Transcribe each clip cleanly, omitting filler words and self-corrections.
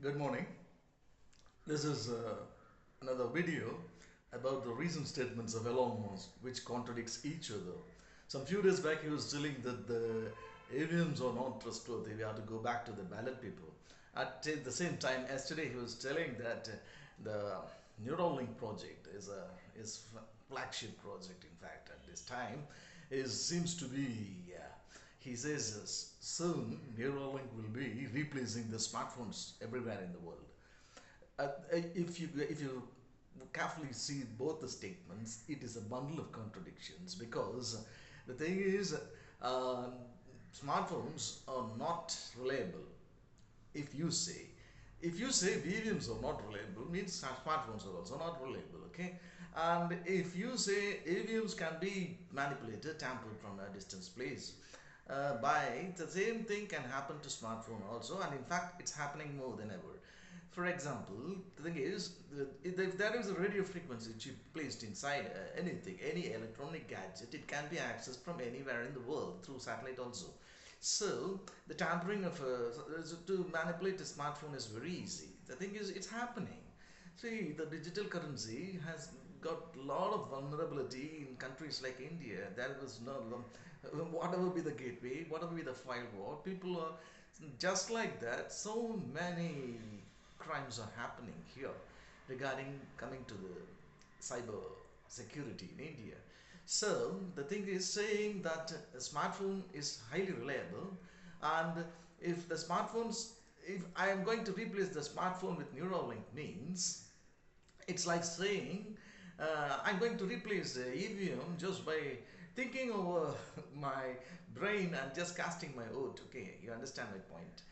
Good morning. This is another video about the recent statements of Elon Musk, which contradicts each other. Some few days back, he was telling that the EVMs are not trustworthy. We have to go back to the ballot paper. At the same time, yesterday he was telling that the Neuralink project is a flagship project. In fact, at this time, is seems to be. He says soon Neuralink will be replacing the smartphones everywhere in the world. If you carefully see both the statements, it is a bundle of contradictions because the thing is, uh, smartphones are not reliable. If you say if you say BMs are not reliable, means smartphones are also not reliable. Okay, and if you say AVMs can be manipulated, tampered from a distance place, by the same thing can happen to smartphone also, and in fact it's happening more than ever. For example, the thing is, if there is a radio frequency chip placed inside anything, any electronic gadget, it can be accessed from anywhere in the world through satellite also. So the tampering of to manipulate a smartphone is very easy. The thing is, it's happening. See, the digital currency has got a lot of vulnerability in countries like India. There was no whatever be the gateway, whatever be the firewall, people are just like that. So many crimes are happening here regarding coming to the cyber security in India. So the thing is saying that a smartphone is highly reliable, and if the smartphones, if I am going to replace the smartphone with Neuralink means it's like saying I'm going to replace the EVM just by thinking over my brain and just casting my vote. Okay, you understand my point.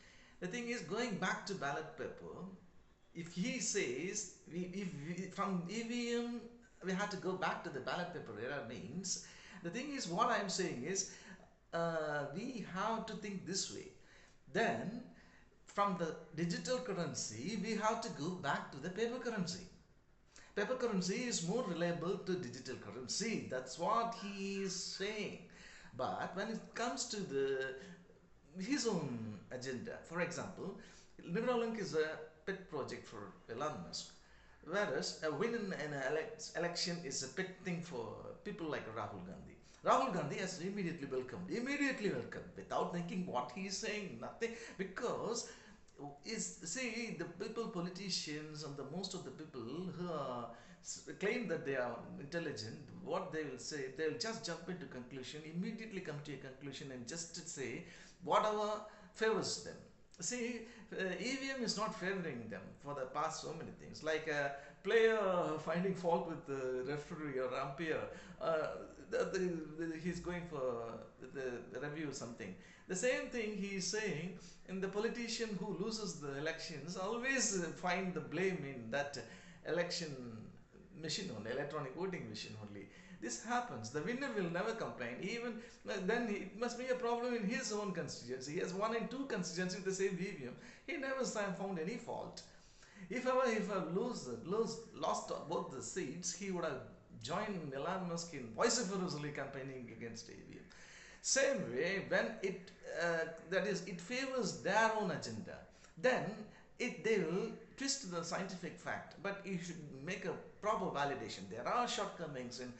The thing is, going back to ballot paper, if he says if we, from EVM we had to go back to the ballot paper era means, the thing is, what I'm saying is, we have to think this way. Then from the digital currency we have to go back to the paper currency. Paper currency is more reliable to digital currency. That's what he is saying. But when it comes to the his own agenda, for example, Neuralink is a pet project for Elon Musk, whereas a win in an election is a pet thing for people like Rahul Gandhi. Rahul Gandhi has immediately welcomed, without thinking what he is saying, nothing, because is see the people, politicians, and the most of the people who are claim that they are intelligent, what they will say, they will just jump into conclusion, immediately come to a conclusion and just say whatever favors them. See, EVM is not favoring them for the past so many things, like a player finding fault with the referee or umpire. He's going for the review or something. The same thing he is saying, and the politician who loses the elections always find the blame in that election machine only, electronic voting machine only. This happens. The winner will never complain. Even then, it must be a problem in his own constituency. He has one and two constituencies with the same EVM. He never found any fault. If ever lost both the seats, he would have joined Elon Musk in vociferously campaigning against EVM. Same way, when that is, it favors their own agenda, then they will twist the scientific fact. But you should make a proper validation. There are shortcomings in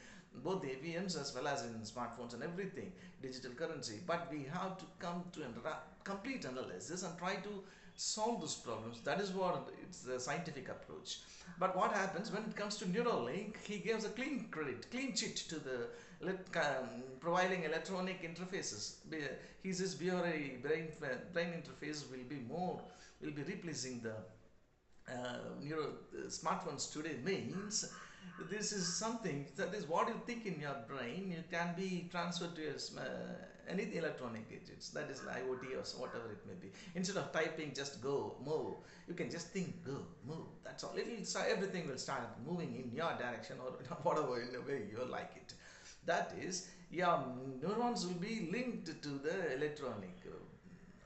both the AVMs as well as in smartphones and everything, digital currency. But we have to come to a complete analysis and try to solve those problems. That is what it's the scientific approach. But what happens when it comes to Neuralink? He gives a clean chit to the providing electronic interfaces. He says BRI brain interface will be replacing the smartphones today means this is something that is what you think in your brain. You can be transferred to any electronic gadgets, that is IoT or whatever it may be. Instead of typing just go, move, you can just think, go, move, that's all. Everything will start moving in your direction or whatever, in the way you like it. That is, your neurons will be linked to the electronic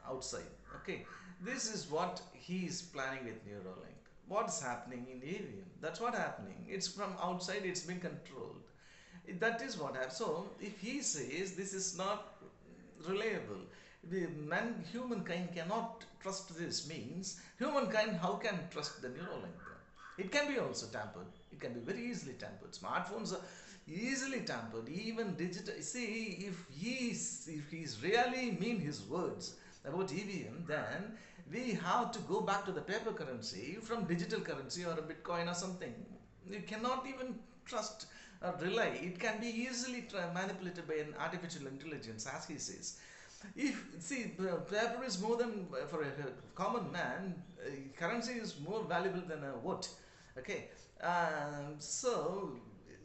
outside. Okay, this is what he is planning with Neuralink. What's happening in EVM? That's what happening. It's from outside, it's been controlled. That is what happens. So if he says this is not reliable, Humankind cannot trust this means humankind how can trust the Neuralink then? It can be also tampered. It can be very easily tampered. Smartphones are easily tampered. Even digital. See, if he's really mean his words about EVM, then we have to go back to the paper currency from digital currency or a Bitcoin or something. You cannot even trust or rely. It can be easily manipulated by an artificial intelligence, as he says. If see, paper is more than for a common man. Currency is more valuable than a vote. Okay, so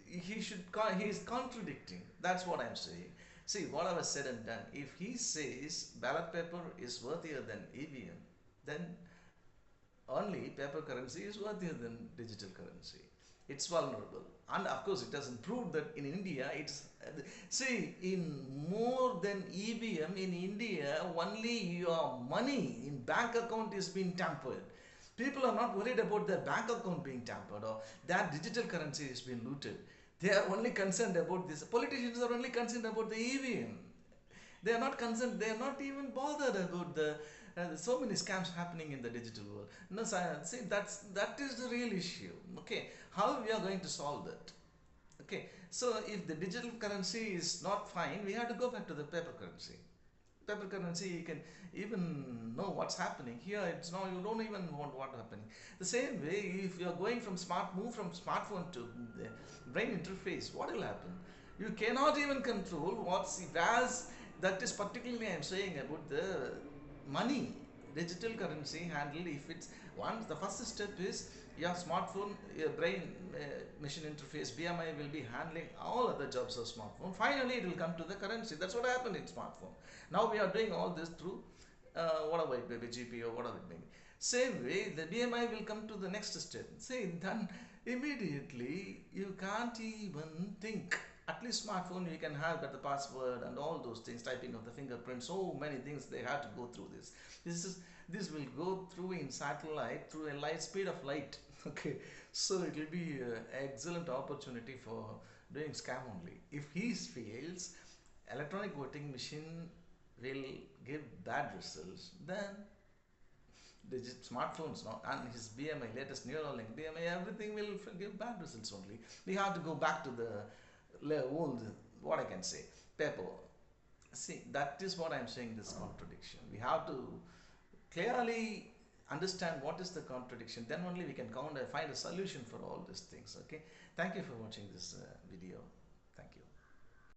he is contradicting. That's what I'm saying. See, whatever said and done, if he says ballot paper is worthier than EVM, then only paper currency is worthier than digital currency. It's vulnerable, and of course it doesn't prove that in India it's see, in more than EVM in India, only your money in bank account is being tampered. People are not worried about their bank account being tampered or their digital currency is being looted. They are only concerned about this. Politicians are only concerned about the EVM. They are not concerned. They are not even bothered about the so many scams happening in the digital world. No, see, that is the real issue. Okay, how we are going to solve that? Okay, so if the digital currency is not fine, we have to go back to the paper currency. Paper currency, you can even know what's happening. Here it's now you don't even want what's happening. The same way, if you are going from move from smartphone to the brain interface, what will happen? You cannot even control what's as that is particularly I'm saying about the money. Digital currency handled, if it's once the first step is your smartphone, your brain machine interface BMI will be handling all other jobs of smartphone. Finally it will come to the currency. That's what happened in smartphone. Now we are doing all this through whatever it may be, GP or whatever it may be. Same way the BMI will come to the next step. Say then immediately you can't even think. At least smartphone you can have got the password and all those things, typing of the fingerprint, so many things they have to go through this. This will go through in satellite through a light speed of light. Okay, so it will be an excellent opportunity for doing scam only. If he fails, electronic voting machine will give bad results. Then smartphones now and his BMI latest Neuralink BMI everything will give bad results only. We have to go back to the old, what I can say, paper. See, that is what I'm saying, this contradiction. We have to clearly understand what is the contradiction, then only we can find a solution for all these things. Okay, thank you for watching this video.